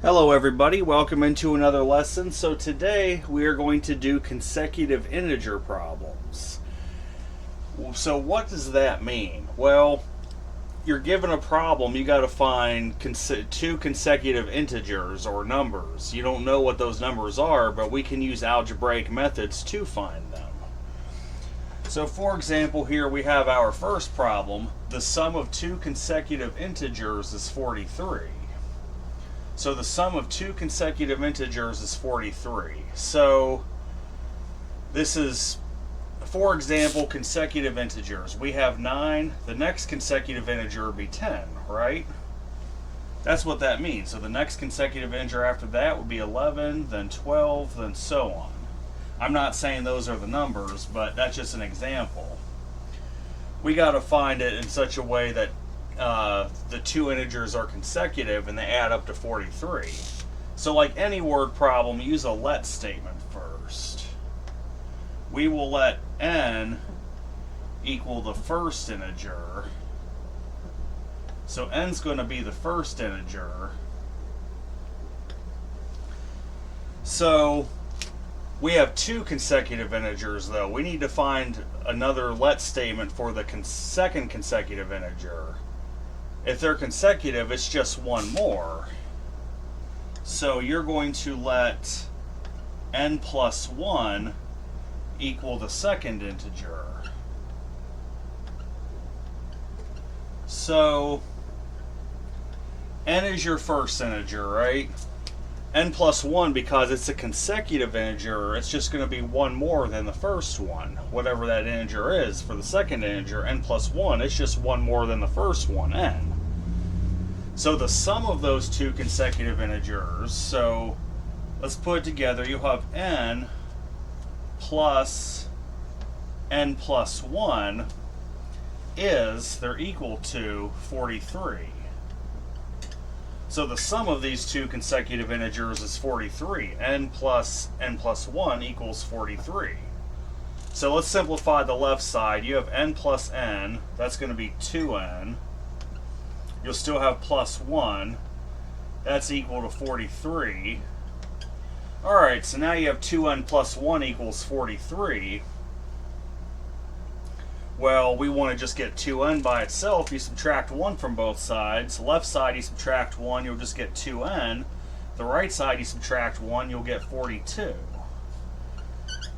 Hello everybody, welcome into another lesson. So today we are going to do consecutive integer problems. So what does that mean? Well, you're given a problem, you got to find two consecutive integers or numbers. You don't know what those numbers are, but we can use algebraic methods to find them. So for example, here we have our first problem. The sum of two consecutive integers is 43. So the sum of two consecutive integers is 43. So this is, for example, consecutive integers. We have 9. The next consecutive integer would be 10, right? That's what that means. So the next consecutive integer after that would be 11, then 12, then so on. I'm not saying those are the numbers, but that's just an example. We got to find it in such a way that the two integers are consecutive and they add up to 43. So like any word problem, use a let statement first. We will let n equal the first integer. So n's going to be the first integer. So we have two consecutive integers though. We need to find another let statement for the second consecutive integer. If they're consecutive, it's just one more. So you're going to let n plus 1 equal the second integer. So n is your first integer, right? N plus 1, because it's a consecutive integer, it's just going to be one more than the first one. Whatever that integer is for the second integer, n plus 1, it's just one more than the first one, n. So the sum of those two consecutive integers, so let's put it together. You'll have n plus 1 they're equal to 43. So the sum of these two consecutive integers is 43. n plus 1 equals 43. So let's simplify the left side. You have n plus n, that's going to be 2n. You'll still have plus 1. That's equal to 43. Alright, so now you have 2n plus 1 equals 43. Well, we want to just get 2n by itself. You subtract 1 from both sides. Left side you subtract 1, you'll just get 2n. The right side you subtract 1, you'll get 42.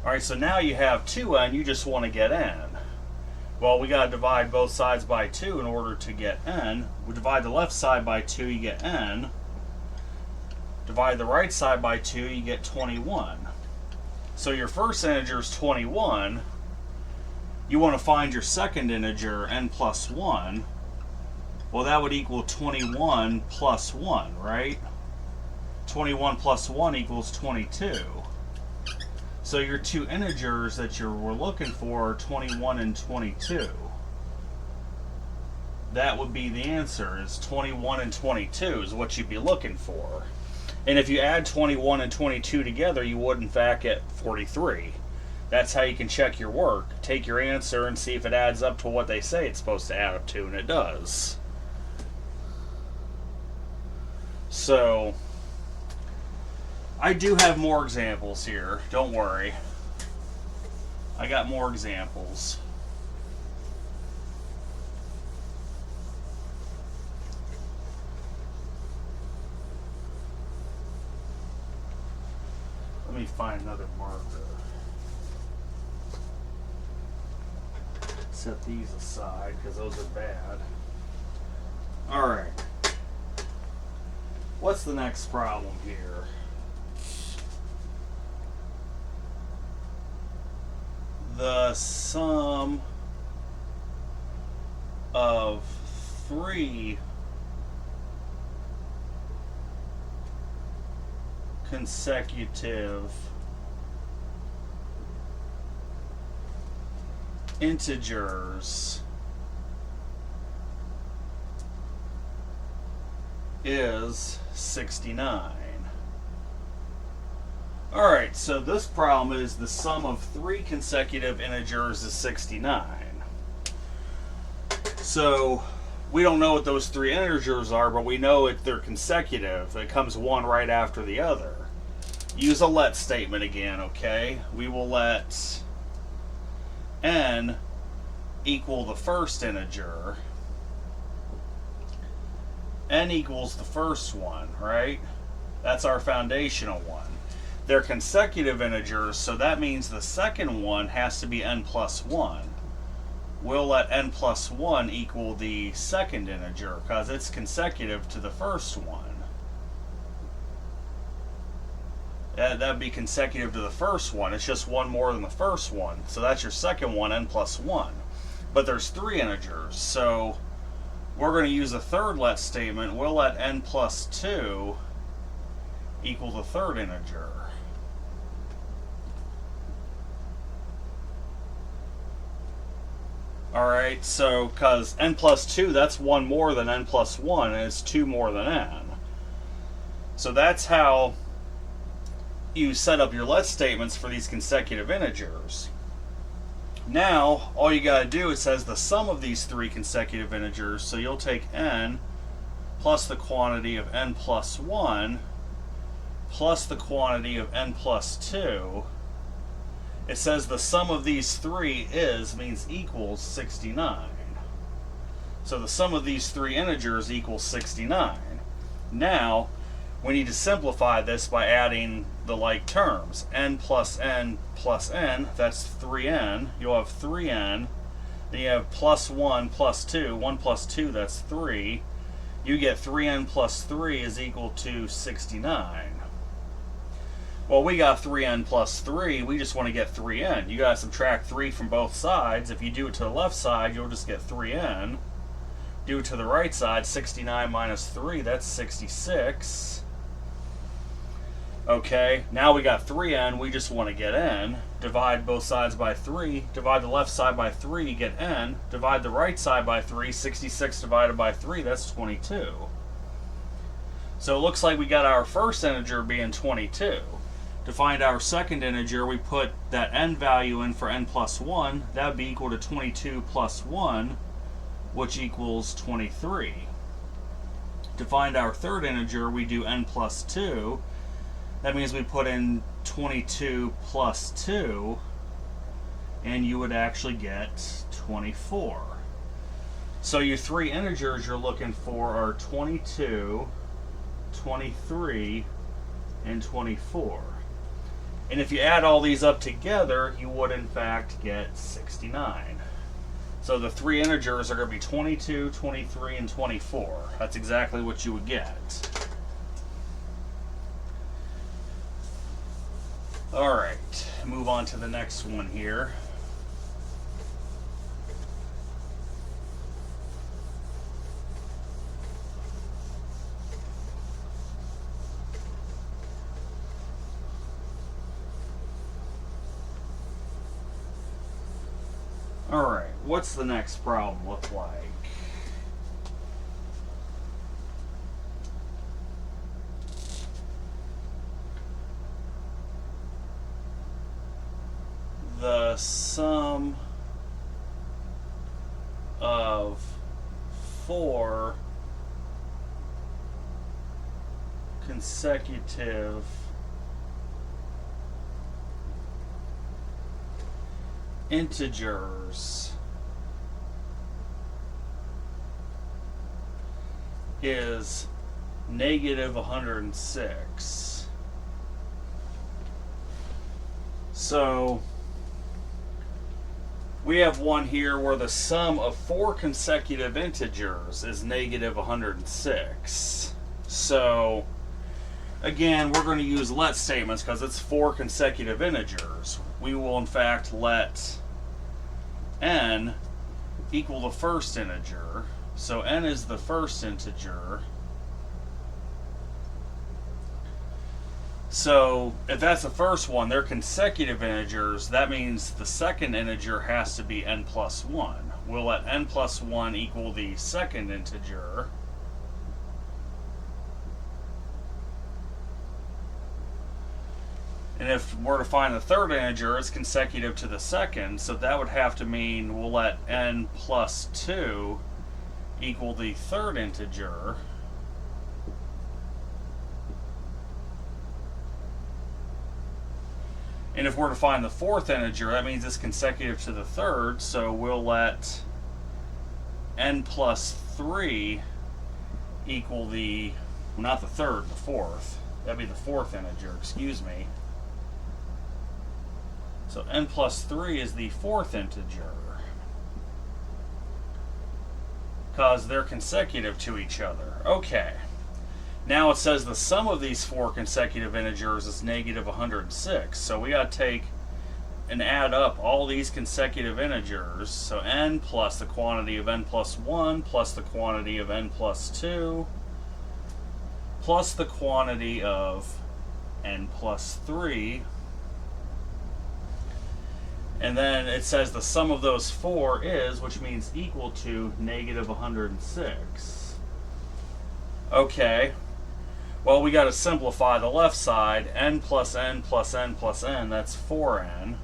Alright, so now you have 2n, you just want to get n. Well, we got to divide both sides by 2 in order to get n. We divide the left side by 2, you get n. Divide the right side by 2, you get 21. So your first integer is 21. You want to find your second integer, n plus 1. Well, that would equal 21 plus 1, right? 21 plus 1 equals 22. So your two integers that you were looking for are 21 and 22. That would be the answer, is 21 and 22 is what you'd be looking for. And if you add 21 and 22 together, you would in fact get 43. That's how you can check your work. Take your answer and see if it adds up to what they say it's supposed to add up to, and it does. So I do have more examples here, don't worry. I got more examples. Let me find another marker. Set these aside because those are bad. Alright. What's the next problem here? The sum of 3 consecutive integers is 69. Alright, so this problem is the sum of 3 consecutive integers is 69. So We don't know what those three integers are, but we know they're consecutive. It comes one right after the other. Use a let statement again, okay? We will let n equal the first integer. N equals the first one, right? That's our foundational one. They're consecutive integers, so that means the second one has to be n plus 1. We'll let n plus 1 equal the second integer because it's consecutive to the first one. That'd be consecutive to the first one. It's just one more than the first one. So that's your second one, n plus 1. But there's three integers, so we're going to use a third let statement. We'll let n plus 2 equal the third integer. Alright, so because n plus 2, that's 1 more than n plus 1, and it's 2 more than n. So that's how you set up your let statements for these consecutive integers. Now, all you got to do, it says the sum of these three consecutive integers, so you'll take n plus the quantity of n plus 1 plus the quantity of n plus 2. It says the sum of these three means equals 69. So the sum of these three integers equals 69. Now, we need to simplify this by adding the like terms. N plus n, that's 3n. You'll have 3n. Then you have plus 1 plus 2. 1 plus 2, that's 3. You get 3n plus 3 is equal to 69. Well, we got 3n plus 3. We just want to get 3n. You got to subtract 3 from both sides. If you do it to the left side, you'll just get 3n. Do it to the right side, 69 minus 3, that's 66. Okay, now we got 3n, we just want to get n. Divide both sides by 3, divide the left side by 3, get n. Divide the right side by 3, 66 divided by 3, that's 22. So it looks like we got our first integer being 22. To find our second integer, we put that n value in for n plus 1. That would be equal to 22 plus 1, which equals 23. To find our third integer, we do n plus 2. That means we put in 22 plus 2, and you would actually get 24. So your three integers you're looking for are 22, 23, and 24. And if you add all these up together, you would in fact get 69. So the three integers are going to be 22, 23, and 24. That's exactly what you would get. Alright, move on to the next one here. Alright, what's the next problem look like? The sum of 4 consecutive integers is negative 106. So we have one here where the sum of 4 consecutive integers is negative 106. So again, we're going to use let statements because it's 4 consecutive integers. We will in fact let n equal the first integer. So n is the first integer. So if that's the first one, they're consecutive integers. That means the second integer has to be n plus 1. We'll let n plus 1 equal the second integer. And if we're to find the third integer, it's consecutive to the second, so that would have to mean we'll let n plus 2 equal the third integer. And if we're to find the fourth integer, that means it's consecutive to the third, so we'll let n plus 3 equal the, well, not the third, the fourth. That'd be the fourth integer, excuse me. So n plus 3 is the fourth integer, because they're consecutive to each other. Okay. Now it says the sum of these four consecutive integers is negative 106. So we got to take and add up all these consecutive integers. So n plus the quantity of n plus 1 plus the quantity of n plus 2 plus the quantity of n plus 3. And then it says the sum of those four is, which means equal to negative 106. Okay. Well, we got to simplify the left side. N plus n plus n plus n, that's 4n.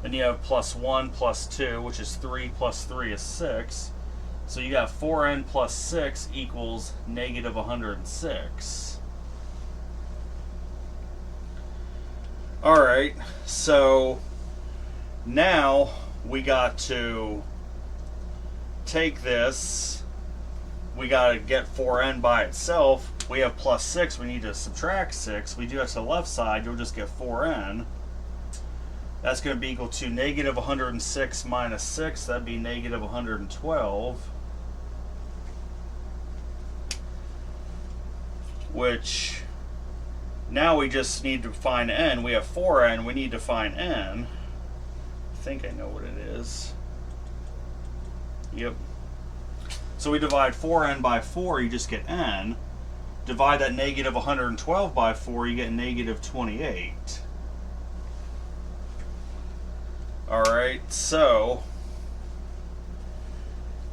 Then you have plus 1 plus 2, which is 3 plus 3 is 6. So you got 4n plus 6 equals negative 106. Alright, so now we got to take this. We got to get 4n by itself. We have plus 6, we need to subtract 6. We do that to the left side, you'll just get 4n. That's going to be equal to negative 106 minus 6. That'd be negative 112. Which, now we just need to find n. We have 4n, we need to find n. I think I know what it is. Yep. So we divide 4n by 4, you just get n. Divide that negative 112 by 4, you get negative 28. Alright, so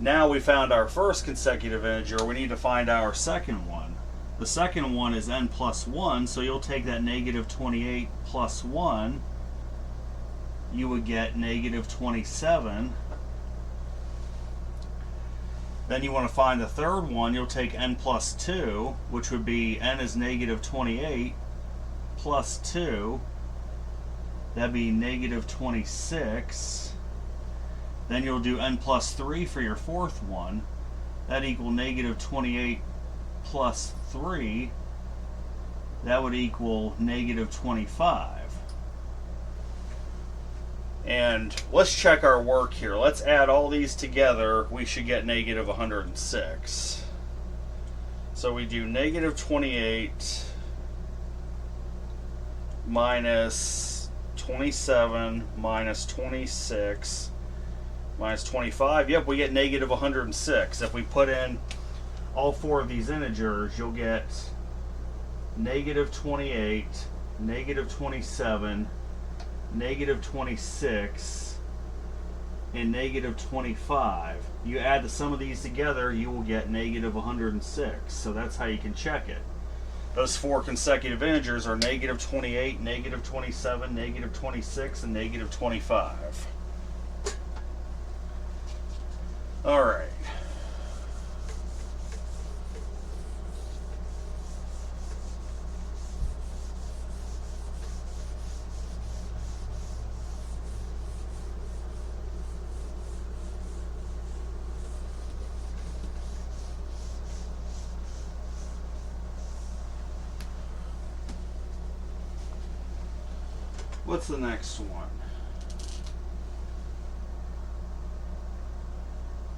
now we found our first consecutive integer, we need to find our second one. The second one is n plus 1, so you'll take that negative 28 plus 1, you would get negative 27. Then you want to find the third one, you'll take n plus 2, which would be n is negative 28 plus 2. That'd be negative 26. Then you'll do n plus 3 for your fourth one. That'd equal negative 28 plus 3. That would equal negative 25. And let's check our work here. Let's add all these together. We should get negative 106. So we do negative 28 minus 27 minus 26 minus 25. Yep, we get negative 106. If we put in all four of these integers, you'll get negative 28, negative 27, negative 26, and negative 25. You add the sum of these together, you will get negative 106. So that's how you can check it. Those four consecutive integers are negative 28, negative 27, negative 26, and negative 25. All right. What's the next one?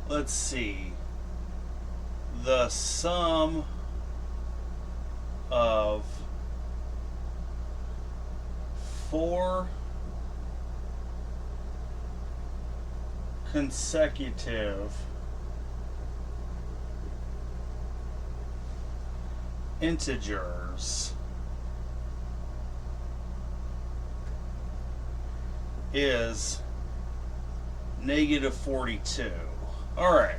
Let's see. The sum of four consecutive integers is negative 42. Alright.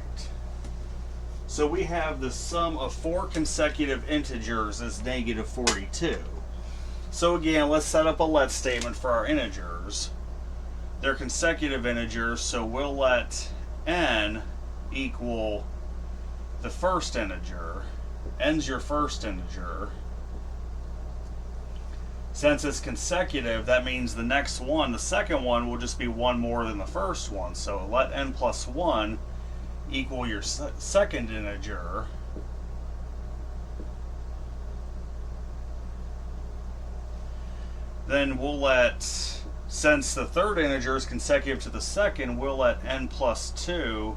So we have the sum of four consecutive integers is negative 42. So again, let's set up a let statement for our integers. They're consecutive integers, so we'll let n equal the first integer. N's your first integer. Since it's consecutive, that means the next one, the second one, will just be one more than the first one. So let n plus 1 equal your second integer. Then we'll let, since the third integer is consecutive to the second, we'll let n plus 2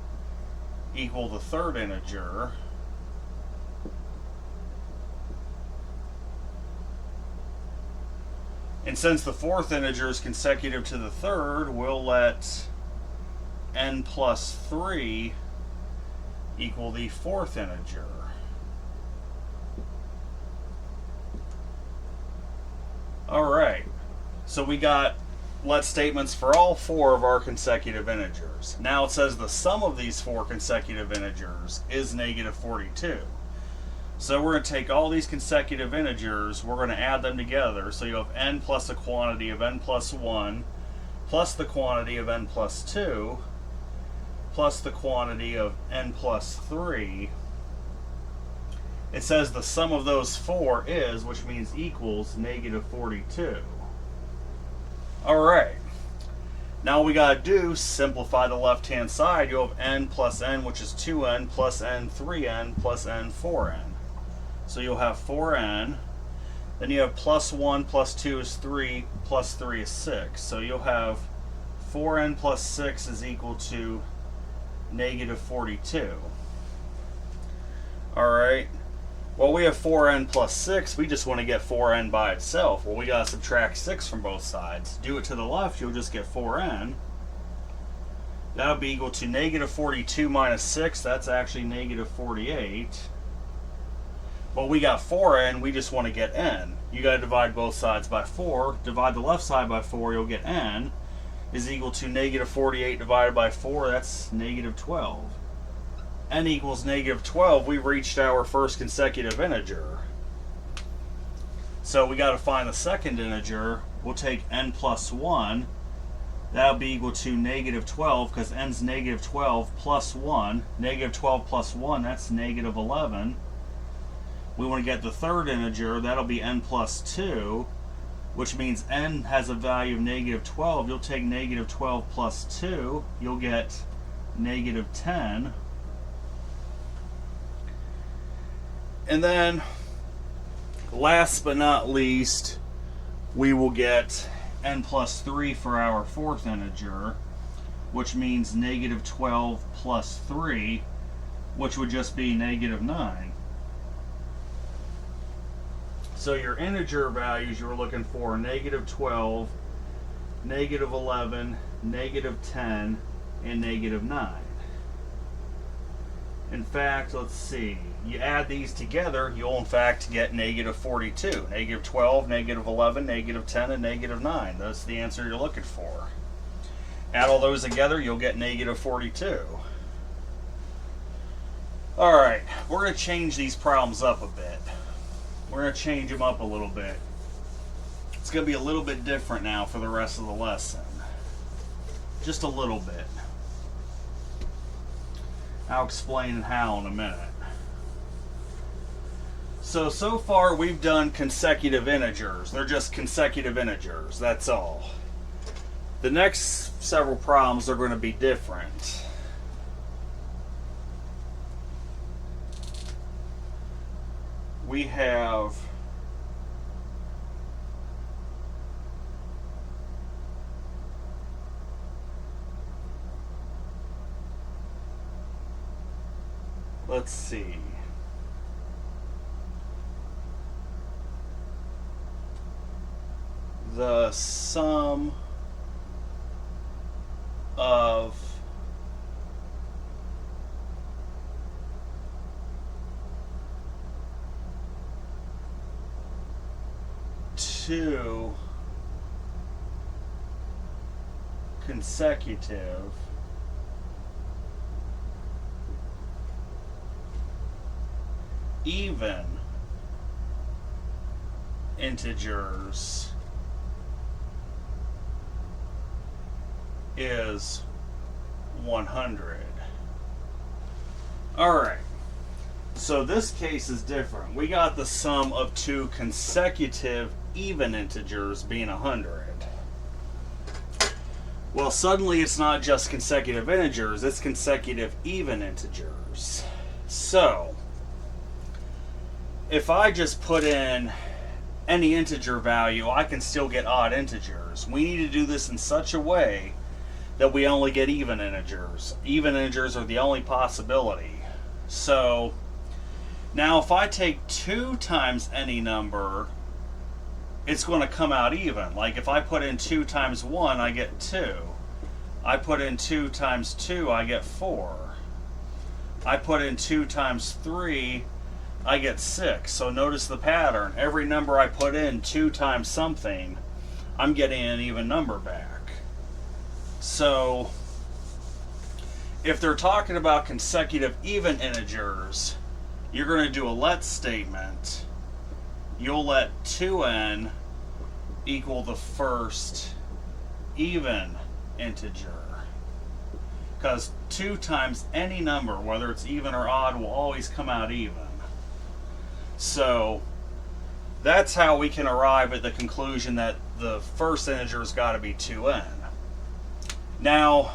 equal the third integer. And since the fourth integer is consecutive to the third, we'll let n plus 3 equal the fourth integer. Alright, so we got let statements for all four of our consecutive integers. Now it says the sum of these four consecutive integers is negative 42. So we're going to take all these consecutive integers, we're going to add them together. So you have n plus a quantity of n plus 1 plus the quantity of n plus 2 plus the quantity of n plus 3. It says the sum of those four is, which means equals, negative 42. Alright. Now all we got to do, simplify the left-hand side. You'll have n plus n, which is 2n, plus n 3n, plus n 4n. So you'll have 4n. Then you have plus 1 plus 2 is 3, plus 3 is 6. So you'll have 4n plus 6 is equal to negative 42. Alright. Well, we have 4n plus 6. We just want to get 4n by itself. Well, we got to subtract 6 from both sides. Do it to the left, you'll just get 4n. That'll be equal to negative 42 minus 6. That's actually negative 48. Well, we got 4n, we just want to get n. You got to divide both sides by 4. Divide the left side by 4, you'll get n is equal to negative 48 divided by 4. That's negative 12. N equals negative 12. We reached our first consecutive integer. So we got to find the second integer. We'll take n plus 1. That'll be equal to negative 12 because n's negative 12 plus 1. Negative 12 plus 1, that's negative 11. We want to get the third integer. That'll be n plus 2, which means n has a value of negative 12. You'll take negative 12 plus 2. You'll get negative 10. And then, last but not least, we will get n plus 3 for our fourth integer, which means negative 12 plus 3, which would just be negative 9. So your integer values you're looking for are negative 12, negative 11, negative 10, and negative 9. In fact, let's see, you add these together, you'll in fact get negative 42. Negative 12, negative 11, negative 10, and negative 9. That's the answer you're looking for. Add all those together, you'll get negative 42. Alright, we're going to change these problems up a bit. We're going to change them up a little bit. It's going to be a little bit different now for the rest of the lesson. Just a little bit. I'll explain how in a minute. So far we've done consecutive integers. They're just consecutive integers, that's all. The next several problems are going to be different. We have let's see. The sum of two consecutive even integers is 100. Alright, so this case is different. We got the sum of two consecutive even integers being 100. Well, suddenly it's not just consecutive integers, it's consecutive even integers. So, if I just put in any integer value, I can still get odd integers. We need to do this in such a way that we only get even integers. Even integers are the only possibility. So, now if I take 2 times any number, it's going to come out even. Like if I put in 2 times 1, I get 2. I put in 2 times 2, I get 4. I put in 2 times 3, I get 6. So notice the pattern. Every number I put in 2 times something, I'm getting an even number back. So if they're talking about consecutive even integers, you're going to do a let statement. You'll let 2n equal the first even integer. Because 2 times any number, whether it's even or odd, will always come out even. So that's how we can arrive at the conclusion that the first integer's got to be 2n. Now,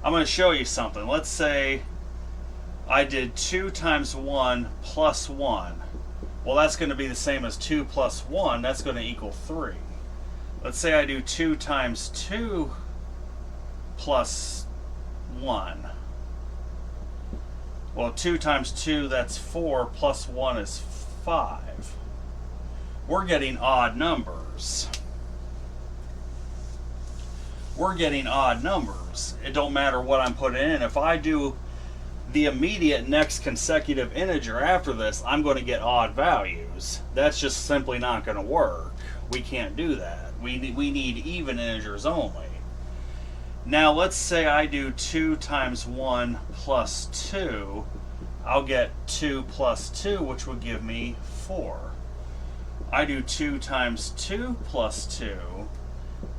I'm going to show you something. Let's say I did 2 times 1 plus 1. Well, that's going to be the same as 2 plus 1. That's going to equal 3. Let's say I do 2 times 2 plus 1. Well, 2 times 2, that's 4, plus 1 is 5. We're getting odd numbers. We're getting odd numbers. It don't matter what I'm putting in. If I do the immediate next consecutive integer after this, I'm going to get odd values. That's just simply not going to work. We can't do that. We need even integers only. Now let's say I do 2 times 1 plus 2. I'll get 2 plus 2, which would give me 4. I do 2 times 2 plus 2.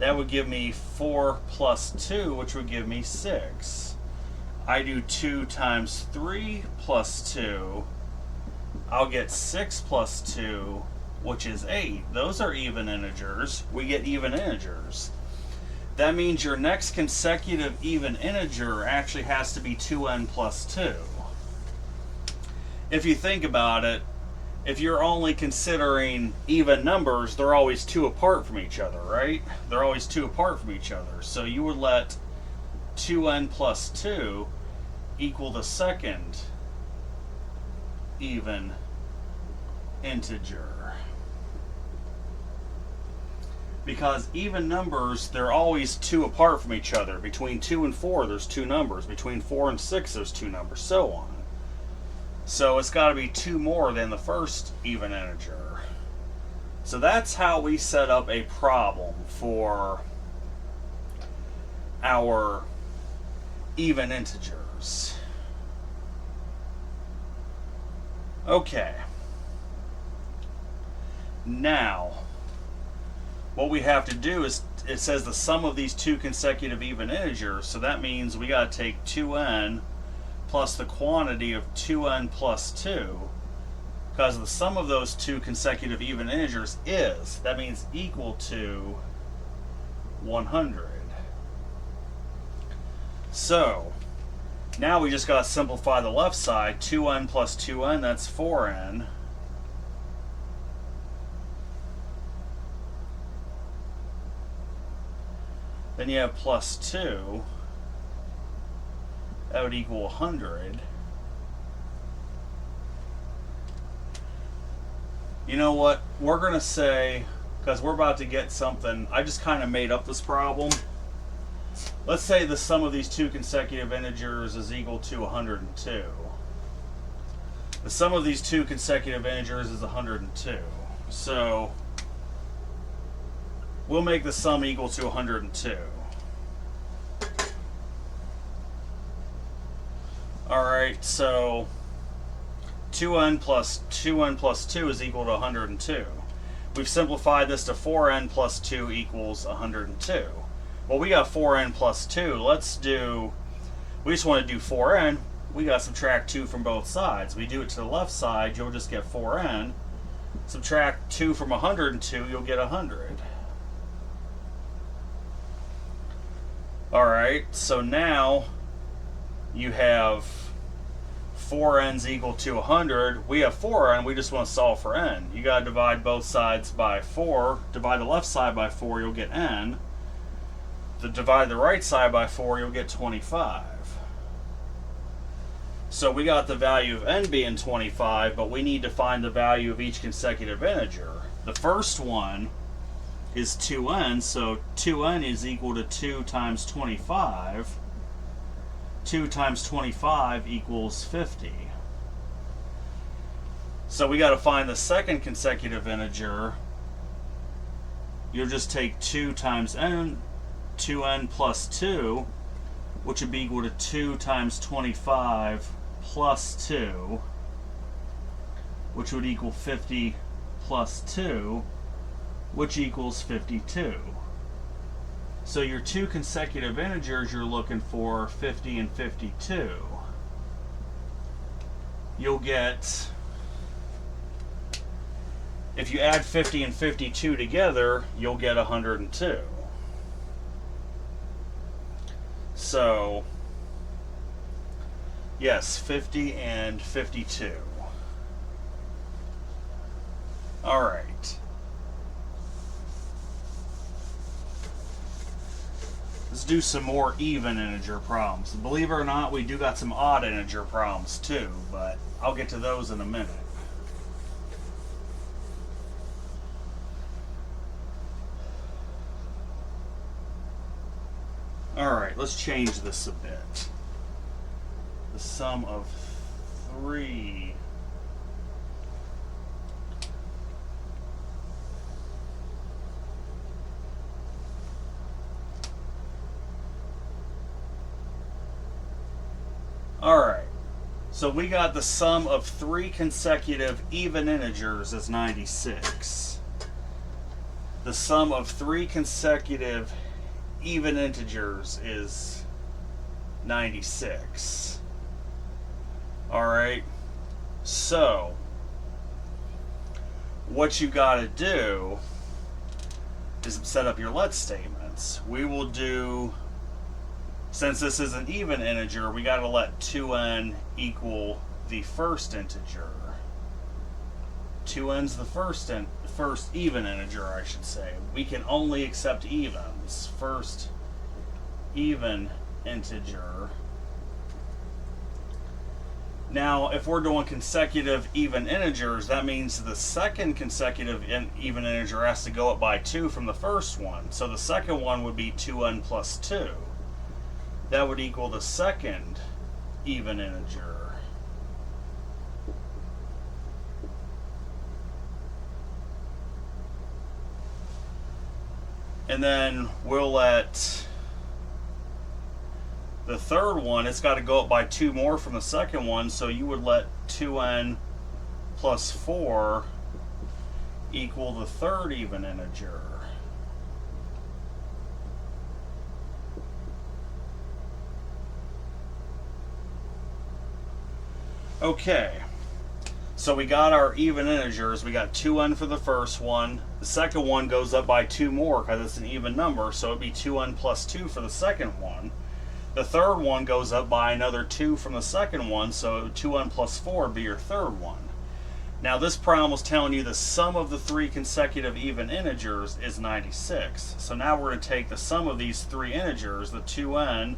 That would give me 4 plus 2, which would give me 6. I do 2 times 3 plus 2. I'll get 6 plus 2, which is 8. Those are even integers. We get even integers. That means your next consecutive even integer actually has to be 2n plus 2. If you think about it, if you're only considering even numbers, they're always 2 apart from each other, right? They're always 2 apart from each other. So you would let 2n plus 2 equal the second even integer. Because even numbers, they're always 2 apart from each other. Between 2 and 4, there's 2 numbers. Between 4 and 6, there's 2 numbers, so on. So it's got to be 2 more than the first even integer. So that's how we set up a problem for our even integers. Okay. Now, what we have to do is, it says the sum of these 2 consecutive even integers, so that means we got to take 2n plus the quantity of 2n plus 2, because the sum of those 2 consecutive even integers is, that means equal to 100. So, now we just got to simplify the left side. 2n plus 2n, that's 4n. Then you have plus 2. That would equal 100. You know what? We're going to say, because we're about to get something, I just kind of made up this problem. Let's say the sum of these 2 consecutive integers is equal to 102. The sum of these 2 consecutive integers is 102. So we'll make the sum equal to 102. Alright, so 2n plus 2 is equal to 102. We've simplified this to 4n plus 2 equals 102. Well, we got 4n plus 2. We just want to do 4n. we got to subtract 2 from both sides. We do it to the left side, you'll just get 4n. Subtract 2 from 102, you'll get 100. Alright, so now you have 4n's equal to 100. We have 4n, we just want to solve for n. You got to divide both sides by 4. Divide the left side by 4, you'll get n. Divide the right side by 4, you'll get 25. So we got the value of n being 25, but we need to find the value of each consecutive integer. The first one is 2n, so 2n is equal to 2 times 25. 2 times 25 equals 50. So we got to find the second consecutive integer. You'll just take 2 times n, 2n plus 2, which would be equal to 2 times 25 plus 2, which would equal 50 plus 2, which equals 52. So your two consecutive integers you're looking for, 50 and 52. You'll get, if you add 50 and 52 together, you'll get 102. So, yes, 50 and 52. All right. Let's do some more even integer problems. Believe it or not, we do got some odd integer problems too, but I'll get to those in a minute. Alright, let's change this a bit. The sum of 3. Alright, so we got the sum of 3 consecutive even integers is 96. The sum of 3 consecutive even integers is 96. Alright, so what you got to do is set up your let statements. We will do, since this is an even integer, we got to let 2n equal the first integer. 2n's the first even integer, I should say. We can only accept evens. First even integer. Now, if we're doing consecutive even integers, that means the second consecutive even integer has to go up by 2 from the first one. So the second one would be 2n plus 2. That would equal the second even integer. And then we'll let the third one, it's got to go up by 2 more from the second one, so you would let 2n plus 4 equal the third even integer. Okay, so we got our even integers. We got 2n for the first one. The second one goes up by 2 more because it's an even number, so it'd be 2n plus 2 for the second one. The third one goes up by another 2 from the second one, so 2n plus 4 would be your third one. Now this problem was telling you the sum of the 3 consecutive even integers is 96. So now we're going to take the sum of these 3 integers, the 2n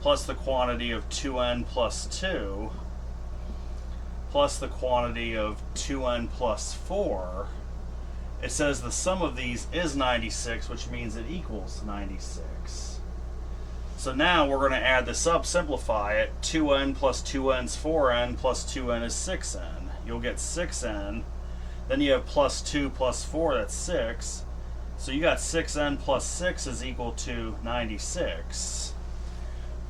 plus the quantity of 2n plus 2, plus the quantity of 2n plus 4. It says the sum of these is 96, which means it equals 96. So now we're going to add this up, simplify it. 2n plus 2n is 4n, plus 2n is 6n. You'll get 6n. Then you have plus 2 plus 4, that's 6. So you got 6n plus 6 is equal to 96.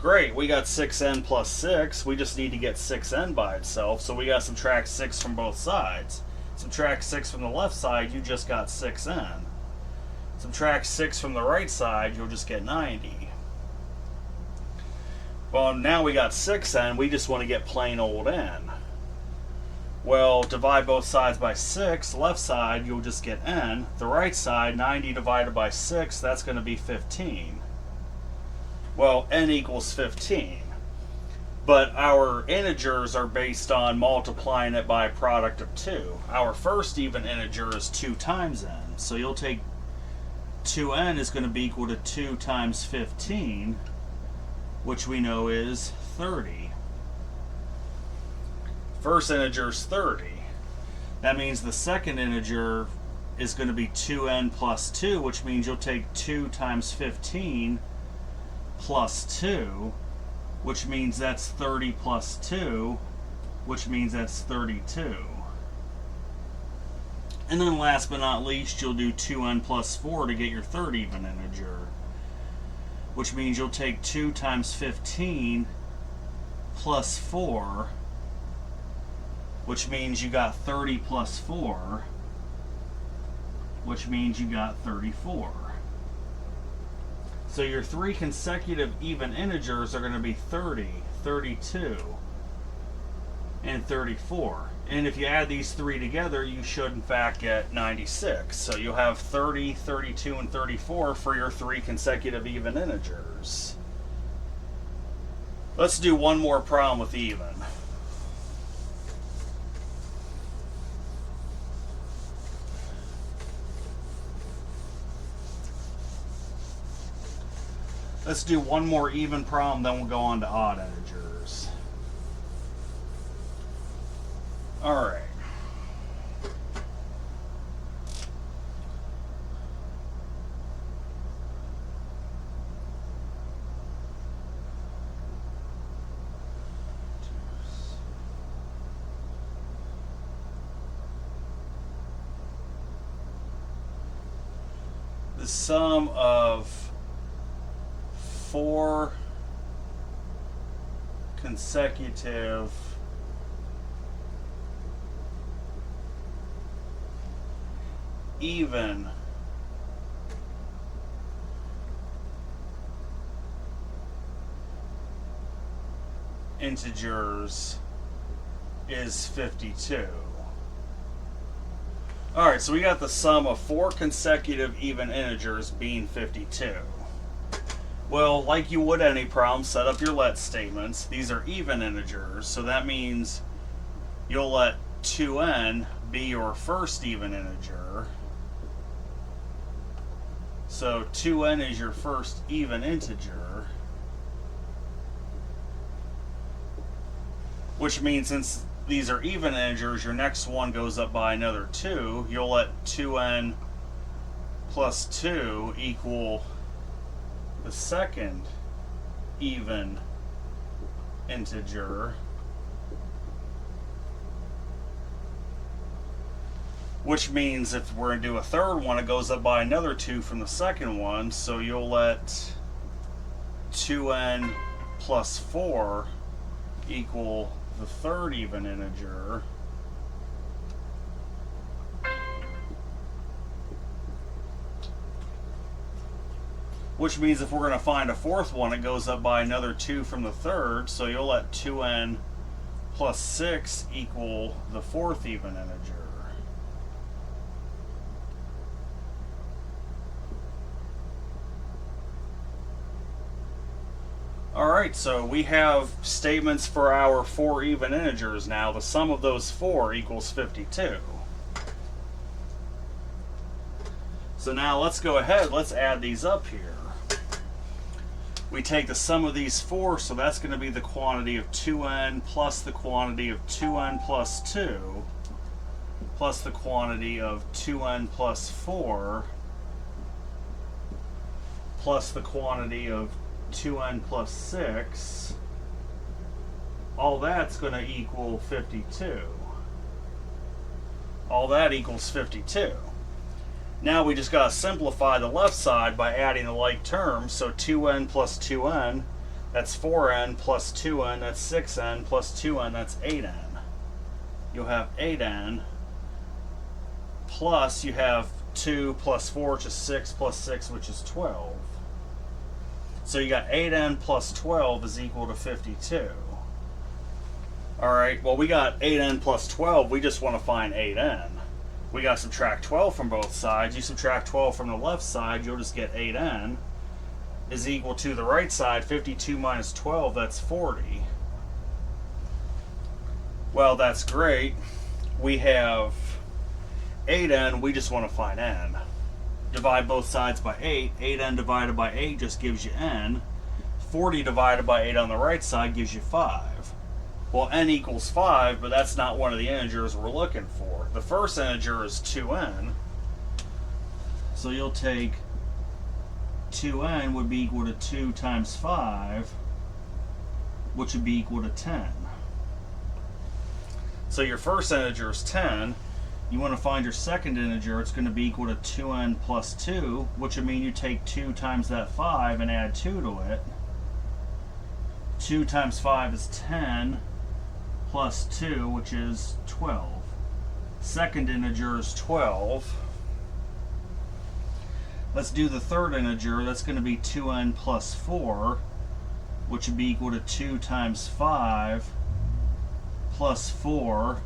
Great, we got 6n plus 6. We just need to get 6n by itself, so we got to subtract 6 from both sides. Subtract 6 from the left side, you just got 6n. Subtract 6 from the right side, you'll just get 90. Well, now we got 6n, we just want to get plain old n. Well, divide both sides by 6, left side you'll just get n. The right side, 90 divided by 6, that's going to be 15. Well, n equals 15. But our integers are based on multiplying it by a product of 2. Our first even integer is 2 times n. So you'll take 2n is going to be equal to 2 times 15, which we know is 30. First integer is 30. That means the second integer is going to be 2n plus 2, which means you'll take 2 times 15 plus 2, which means that's 30 plus 2, which means that's 32. And then last but not least, you'll do 2n plus 4 to get your third even integer, which means you'll take 2 times 15 plus 4, which means you got 30 plus 4, which means you got 34. So your three consecutive even integers are going to be 30, 32, and 34. And if you add these three together, you should in fact get 96. So you'll have 30, 32, and 34 for your three consecutive even integers. Let's do one more problem with even. Let's do one more even problem, then we'll go on to odd integers. Alright. The sum of 4 consecutive even integers is 52. Alright, so we got the sum of 4 consecutive even integers being 52. Well, like you would any problem, set up your let statements. These are even integers, so that means you'll let 2n be your first even integer. So 2n is your first even integer, which means since these are even integers, your next one goes up by another 2. You'll let 2n plus 2 equal the second even integer, which means if we're going to do a third one, it goes up by another 2 from the second one, so you'll let 2n plus 4 equal the third even integer, which means if we're going to find a fourth one, it goes up by another 2 from the third, so you'll let 2n plus 6 equal the fourth even integer. Alright, so we have statements for our 4 even integers now. The sum of those 4 equals 52. So now let's go ahead, let's add these up here. We take the sum of these 4, so that's going to be the quantity of 2n plus the quantity of 2n plus 2 plus the quantity of 2n plus 4 plus the quantity of 2n plus 6. All that's going to equal 52. All that equals 52. Now we just got to simplify the left side by adding the like terms. So 2n plus 2n, that's 4n, plus 2n, that's 6n, plus 2n, that's 8n. You'll have 8n, plus you have 2 plus 4, which is 6, plus 6, which is 12. So you got 8n plus 12 is equal to 52. Alright, well we got 8n plus 12, we just want to find 8n. We got to subtract 12 from both sides. You subtract 12 from the left side, you'll just get 8n is equal to the right side, 52 minus 12, that's 40. Well, that's great. We have 8n, we just want to find n. Divide both sides by 8. 8n divided by 8 just gives you n. 40 divided by 8 on the right side gives you 5. Well, n equals 5, but that's not one of the integers we're looking for. The first integer is 2n. So you'll take 2n would be equal to 2 times 5, which would be equal to 10. So your first integer is 10. You want to find your second integer, it's going to be equal to 2n plus 2, which would mean you take 2 times that 5 and add 2 to it. 2 times 5 is 10, plus 2, which is 12. Second integer is 12. Let's do the third integer, that's going to be 2n plus 4, which would be equal to 2 times 5 plus 4.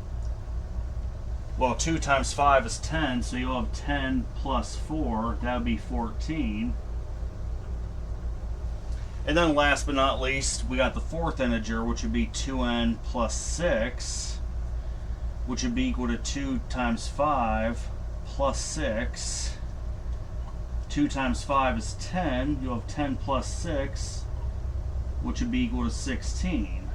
Well, 2 times 5 is 10, so you'll have 10 plus 4, that would be 14. And then last but not least, we got the fourth integer, which would be 2n plus 6, which would be equal to 2 times 5 plus 6. 2 times 5 is 10, you'll have 10 plus 6, which would be equal to 16.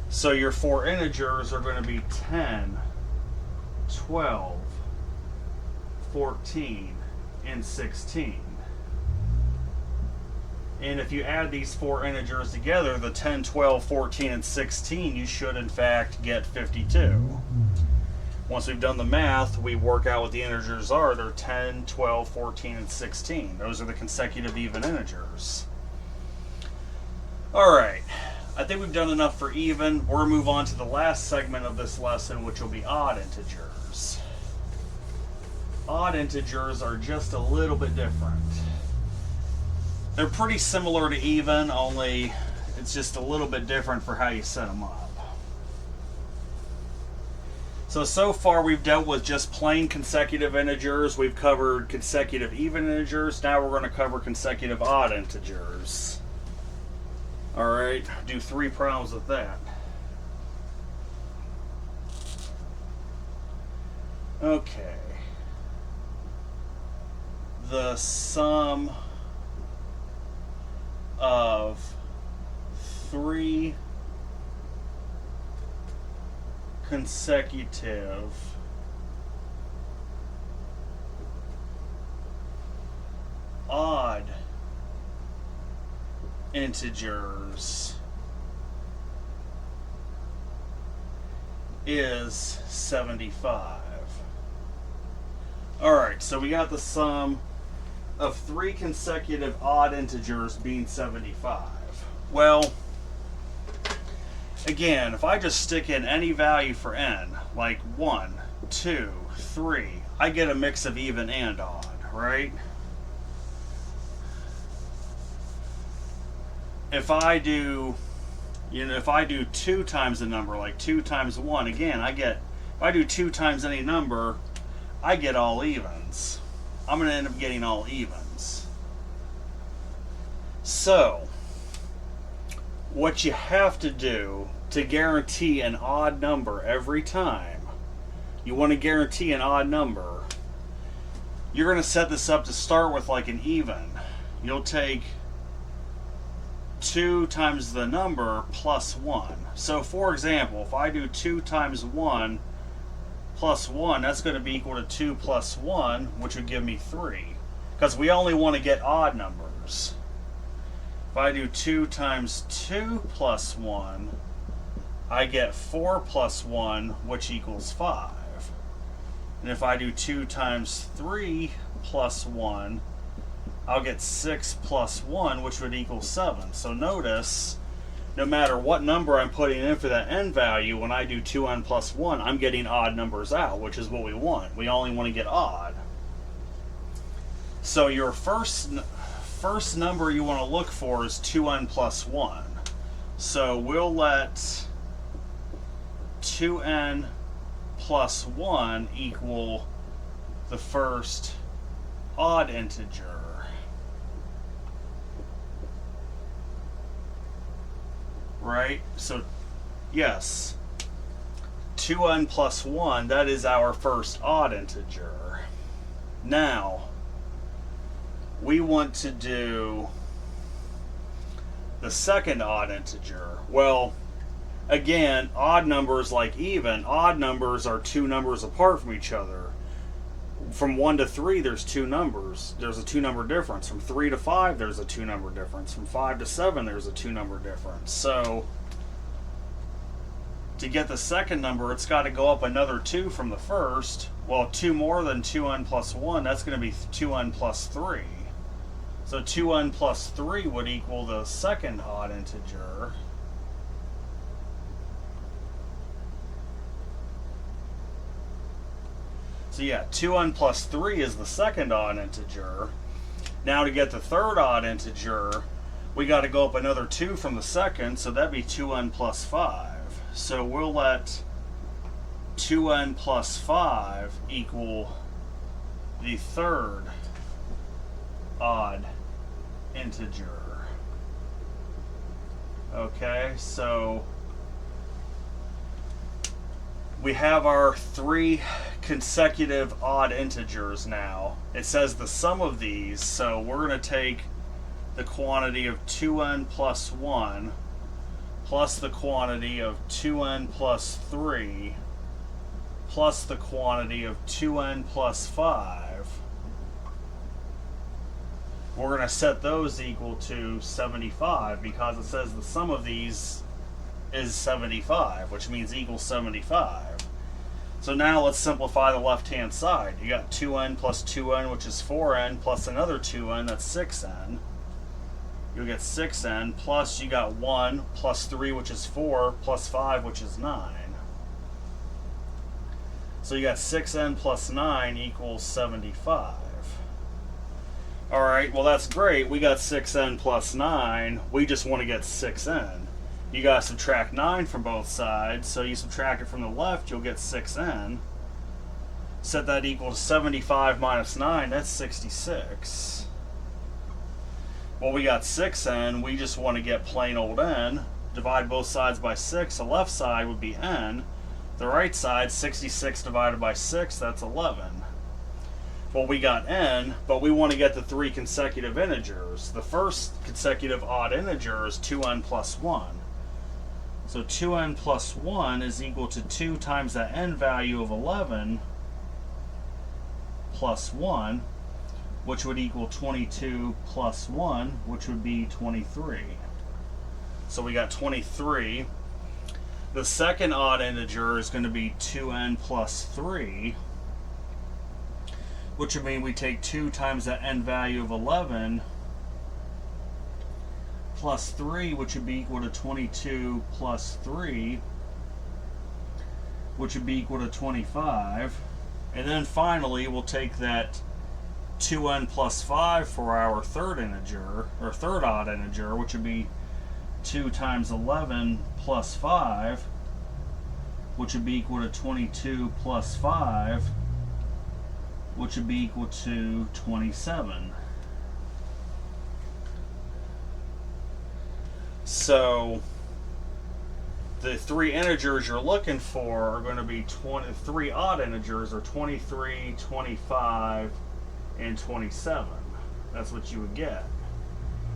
So your four integers are going to be 10, 12, 14, and 16. And if you add these four integers together, the 10, 12, 14, and 16, you should in fact get 52. Once we've done the math, we work out what the integers are. They're 10, 12, 14, and 16. Those are the consecutive even integers. Alright, I think we've done enough for even. We're going to move on to the last segment of this lesson, which will be odd integers. Odd integers are just a little bit different. They're pretty similar to even, only it's just a little bit different for how you set them up. So far we've dealt with just plain consecutive integers. We've covered consecutive even integers. Now we're going to cover consecutive odd integers. Alright, do 3 problems with that. Okay. The sum of 3 consecutive odd integers is 75. Alright, so we got the sum of 3 consecutive odd integers being 75. Well, again, if I just stick in any value for n, like 1, 2, 3, I get a mix of even and odd, right? If I do, if I do 2 times a number, like 2 times 1, again, if I do 2 times any number, I get all evens. I'm going to end up getting all evens. So, what you have to do to guarantee an odd number every time, you want to guarantee an odd number, you're going to set this up to start with like an even. You'll take 2 times the number plus 1. So for example, if I do 2 times 1 plus 1, that's going to be equal to 2 plus 1, which would give me 3. Because we only want to get odd numbers. If I do 2 times 2 plus 1, I get 4 plus 1, which equals 5. And if I do 2 times 3 plus 1, I'll get 6 plus 1, which would equal 7. So notice, no matter what number I'm putting in for that n value, when I do 2n plus 1, I'm getting odd numbers out, which is what we want. We only want to get odd. So your first first number you want to look for is 2n plus 1. So we'll let 2n plus 1 equal the first odd integer. Right? So, yes, 2n plus 1, that is our first odd integer. Now, we want to do the second odd integer. Well, again, odd numbers like even, odd numbers are two numbers apart from each other. From 1 to 3, there's two numbers. There's a two-number difference. From 3 to 5, there's a two-number difference. From 5 to 7, there's a two-number difference. So, to get the second number, it's got to go up another 2 from the first. Well, 2 more than 2n plus 1, that's going to be 2n plus 3. So 2n plus 3 would equal the second odd integer. So yeah, 2n plus 3 is the second odd integer. Now to get the third odd integer, we got to go up another 2 from the second, so that'd be 2n plus 5. So we'll let 2n plus 5 equal the third odd integer. Okay, so we have our 3 consecutive odd integers now. It says the sum of these, so we're going to take the quantity of 2n plus 1 plus the quantity of 2n plus 3 plus the quantity of 2n plus 5. We're going to set those equal to 75 because it says the sum of these is 75, which means equals 75. So now let's simplify the left-hand side. You got 2n plus 2n, which is 4n, plus another 2n, that's 6n. You'll get 6n, plus you got 1, plus 3, which is 4, plus 5, which is 9. So you got 6n plus 9 equals 75. Alright, well that's great. We got 6n plus 9. We just want to get 6n. You got to subtract 9 from both sides, so you subtract it from the left, you'll get 6n. Set that equal to 75 minus 9, that's 66. Well, we got 6n, we just want to get plain old n. Divide both sides by 6, the left side would be n. The right side, 66 divided by 6, that's 11. Well, we got n, but we want to get the 3 consecutive integers. The first consecutive odd integer is 2n plus 1. So 2n plus 1 is equal to 2 times the n value of 11 plus 1, which would equal 22 plus 1, which would be 23. So we got 23. The second odd integer is going to be 2n plus 3, which would mean we take 2 times the n value of 11 plus 3, which would be equal to 22 plus 3, which would be equal to 25. And then finally, we'll take that 2n plus 5 for our third integer, or third odd integer, which would be 2 times 11 plus 5, which would be equal to 22 plus 5, which would be equal to 27. So the 3 integers you're looking for are going to be 3 odd integers are 23, 25, and 27. That's what you would get.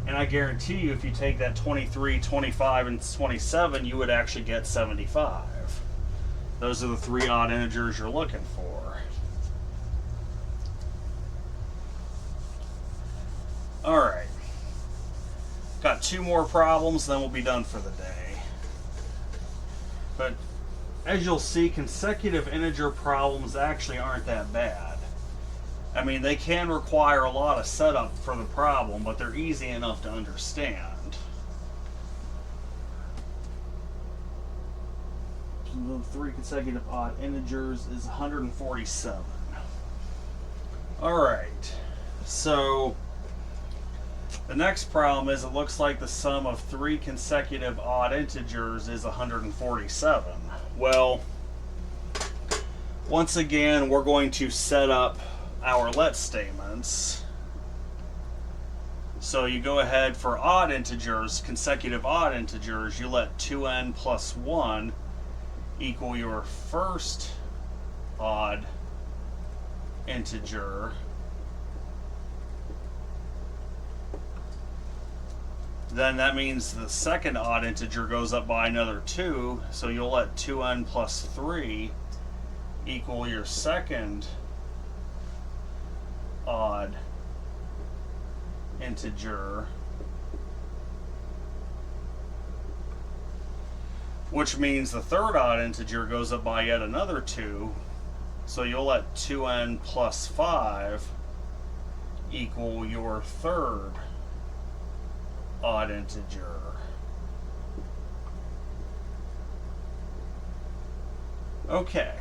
And I guarantee you, if you take that 23, 25, and 27, you would actually get 75. Those are the 3 odd integers you're looking for. Alright. Got 2 more problems, then we'll be done for the day. But as you'll see, consecutive integer problems actually aren't that bad. I mean, they can require a lot of setup for the problem, but they're easy enough to understand. The 3 consecutive odd integers is 147. Alright, so The next problem is it looks like the sum of three consecutive odd integers is 147. Well, once again, we're going to set up our let statements. So you go ahead for odd integers, consecutive odd integers, you let 2n plus 1 equal your first odd integer. Then that means the second odd integer goes up by another 2, so you'll let 2n plus 3 equal your second odd integer, which means the third odd integer goes up by yet another 2, so you'll let 2n plus 5 equal your third odd integer. Okay,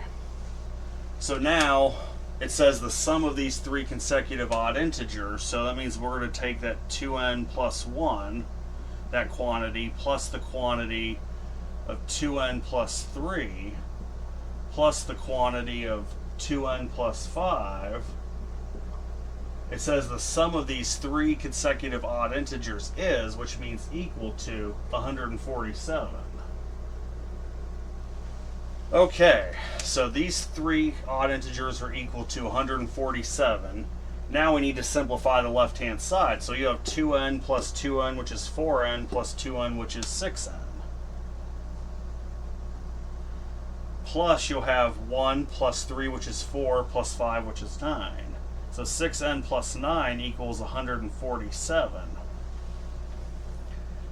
so now it says the sum of these three consecutive odd integers, so that means we're going to take that 2n plus 1, that quantity, plus the quantity of 2n plus 3, plus the quantity of 2n plus 5. It says the sum of these three consecutive odd integers is, which means equal to 147. Okay, so these three odd integers are equal to 147. Now we need to simplify the left-hand side. So you have 2n plus 2n, which is 4n, plus 2n, which is 6n. Plus you'll have 1 plus 3, which is 4, plus 5, which is 9. So 6n plus 9 equals 147.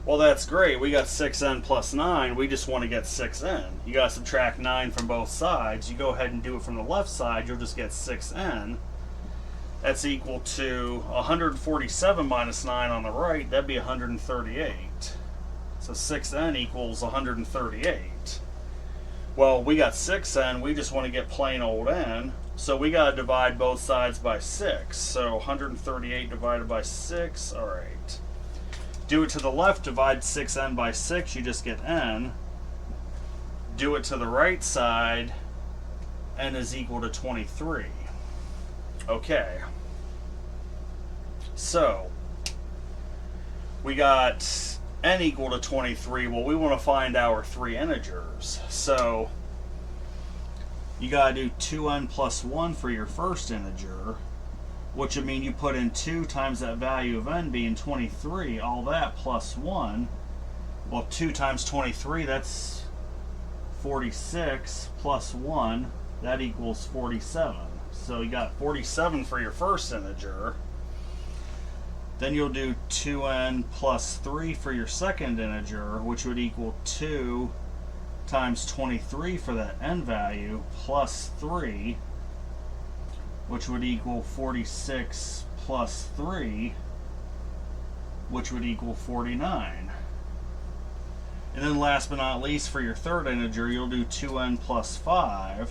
Well, that's great. We got 6n plus 9. We just want to get 6n. You got to subtract 9 from both sides. You go ahead and do it from the left side. You'll just get 6n. That's equal to 147 minus 9 on the right. That'd be 138. So 6n equals 138. Well, we got 6n. We just want to get plain old n. So we got to divide both sides by 6. So 138 divided by 6. All right. Do it to the left, divide 6n by 6, you just get n. Do it to the right side, n is equal to 23. Okay. So, we got n equal to 23. Well, we want to find our three integers. So, you got to do 2n plus 1 for your first integer, which would mean you put in 2 times that value of n being 23, all that plus 1. Well, 2 times 23, that's 46, plus 1, that equals 47. So you got 47 for your first integer. Then you'll do 2n plus 3 for your second integer, which would equal 2 times 23 for that n value, plus 3, which would equal 46 plus 3, which would equal 49. And then last but not least, for your third integer, you'll do 2n plus 5,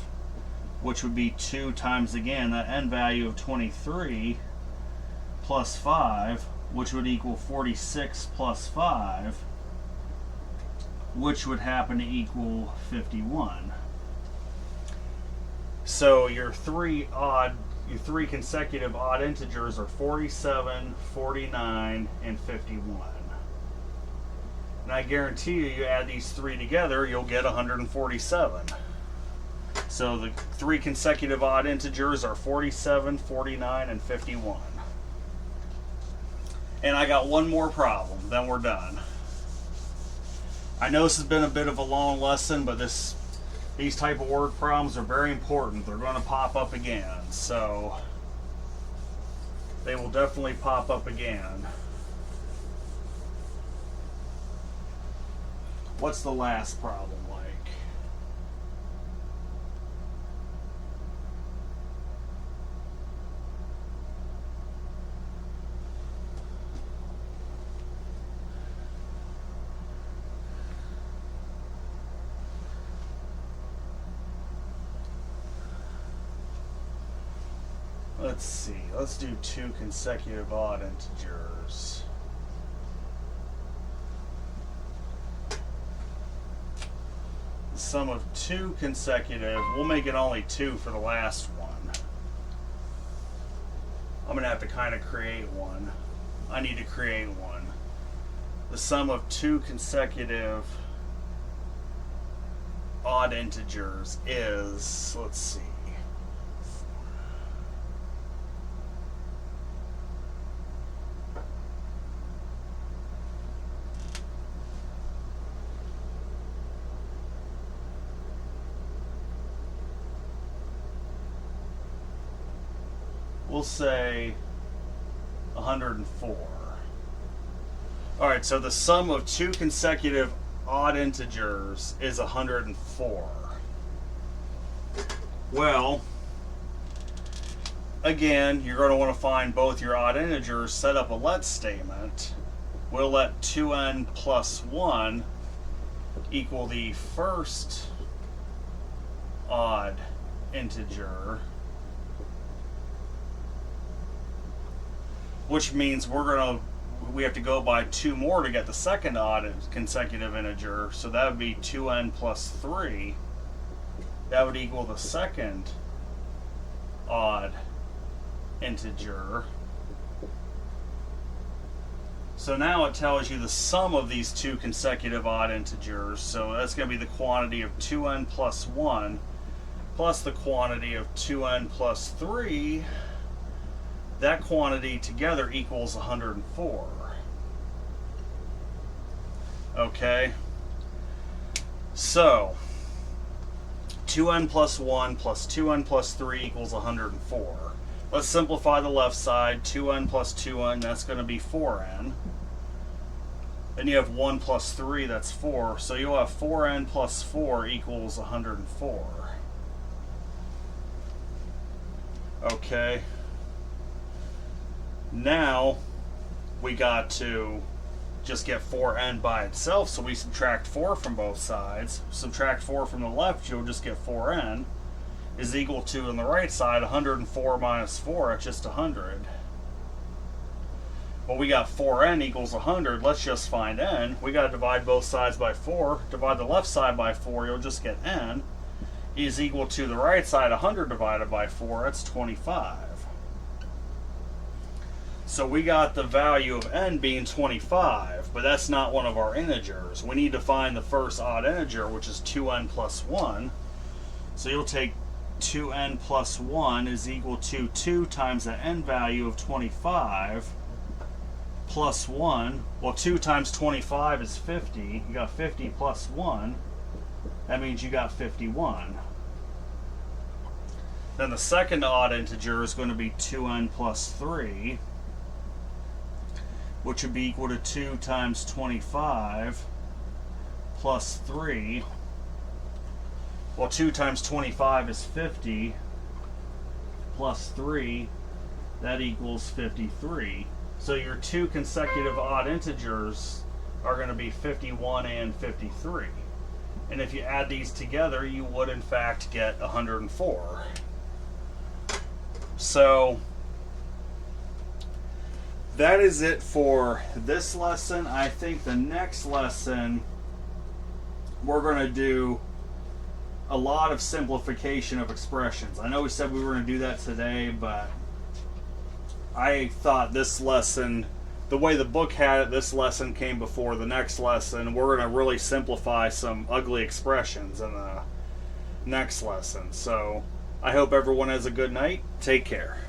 which would be 2 times, again, that n value of 23, plus 5, which would equal 46 plus 5, which would happen to equal 51. So your three consecutive odd integers are 47, 49, and 51. And I guarantee you add these three together, you'll get 147. So the three consecutive odd integers are 47, 49, and 51. And I got one more problem, then we're done. I know this has been a bit of a long lesson, but these type of word problems are very important. They're going to pop up again, so they will definitely pop up again. What's the last problem like? Let's see. Let's do 2 consecutive odd integers. sum of two consecutive, we'll make it only 2 for the last one. I'm going to have to kind of create one. I need to create one. The sum of two consecutive odd integers is, let's see, we'll say 104. Alright, so the sum of two consecutive odd integers is 104. Well, again, you're going to want to find both your odd integers, set up a let statement. We'll let 2n plus 1 equal the first odd integer, which means we have to go by 2 more to get the second odd consecutive integer, so that would be 2n plus 3. That would equal the second odd integer. So now it tells you the sum of these two consecutive odd integers, so that's going to be the quantity of 2n plus 1 plus the quantity of 2n plus 3. That quantity together equals 104. Okay, so 2n plus 1 plus 2n plus 3 equals 104. Let's simplify the left side. 2n plus 2n, that's going to be 4n. Then you have 1 plus 3, that's 4. So you'll have 4n plus 4 equals 104. Okay. Now we got to just get 4n by itself, so we subtract 4 from both sides. Subtract 4 from the left, you'll just get 4n is equal to, on the right side, 104 minus 4, it's just 100. Well, we got 4n equals 100, let's just find n. We got to divide both sides by 4. Divide the left side by 4, you'll just get n is equal to the right side, 100 divided by 4, that's 25. So we got the value of n being 25, but that's not one of our integers. We need to find the first odd integer, which is 2n plus 1. So you'll take 2n plus 1 is equal to 2 times the n value of 25 plus 1. Well, 2 times 25 is 50. You got 50 plus 1. That means you got 51. Then the second odd integer is going to be 2n plus 3, which would be equal to 2 times 25 plus 3. Well, 2 times 25 is 50 plus 3, that equals 53. So your two consecutive odd integers are going to be 51 and 53. And if you add these together, you would in fact get 104. So that is it for this lesson. I think the next lesson we're going to do a lot of simplification of expressions. I know we said we were going to do that today, but I thought this lesson, the way the book had it, this lesson came before the next lesson. We're going to really simplify some ugly expressions in the next lesson. So I hope everyone has a good night. Take care.